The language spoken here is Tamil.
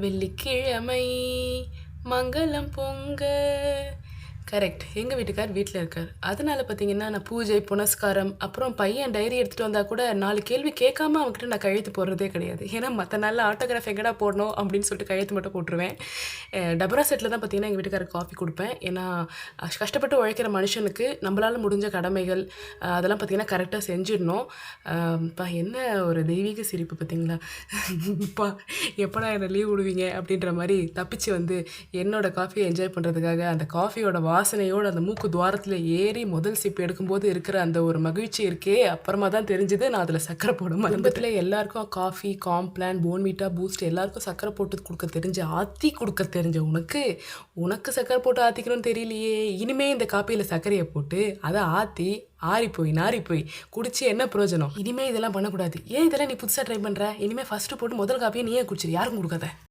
வெள்ளிக்கிழமை மங்களம் பொங்க. கரெக்ட். எங்கள் வீட்டுக்கார் வீட்டில் இருக்கார். அதனால பார்த்தீங்கன்னா நான் பூஜை புனஸ்காரம் அப்புறம் பையன் டைரி எடுத்துகிட்டு வந்தால் கூட 4 கேள்வி கேட்காம அவங்ககிட்ட நான் கையெழுத்து போடுறதே கிடையாது. ஏன்னா மற்ற நாளில் ஆட்டோகிராஃப் எங்கடா போடணும் அப்படின்னு சொல்லிட்டு கையெழுத்து மட்டும் போட்டுருவேன். டபரா செட்டில் தான் பார்த்தீங்கன்னா எங்கள் வீட்டுக்காரருக்கு காஃபி கொடுப்பேன். ஏன்னா கஷ்டப்பட்டு உழைக்கிற மனுஷனுக்கு நம்மளால் முடிஞ்ச கடமைகள் அதெல்லாம் பார்த்தீங்கன்னா கரெக்டாக செஞ்சிடணும். என்ன ஒரு தெய்வீக சிரிப்பு பார்த்தீங்களா? பா எப்படா என்னை லீவ் விடுவீங்க அப்படின்ற மாதிரி தப்பிச்சு வந்து என்னோடய காஃபியை என்ஜாய் பண்ணுறதுக்காக அந்த காஃபியோட வாசனையோடு அந்த மூக்கு துவாரத்தில் ஏறி முதல் சிப்பு எடுக்கும்போது இருக்கிற அந்த ஒரு மகிழ்ச்சி இருக்கே, அப்புறமா தான் தெரிஞ்சது நான் அதில் சர்க்கரை போடும். மரும்பத்தில் எல்லாருக்கும் காஃபி, காம்ப்ளான், போன்வீட்டா, பூஸ்ட் எல்லாருக்கும் சர்க்கரை போட்டு கொடுக்க தெரிஞ்ச, ஆற்றி கொடுக்க தெரிஞ்ச உனக்கு சர்க்கரை போட்டு ஆற்றிக்கணும்னு தெரியலையே. இனிமே இந்த காப்பியில் சர்க்கரையை போட்டு அதை ஆற்றி நாரி போய் குடிச்சு என்ன பிரயோஜனம்? இனிமே இதெல்லாம் பண்ணக்கூடாது. ஏன் இதெல்லாம் நீ புதுசாக ட்ரை பண்ணுற? இனிமேல் ஃபஸ்ட்டு போட்டு முதல் காப்பியை நீயே குடிச்சிரு, யாருக்கும் கொடுக்காத.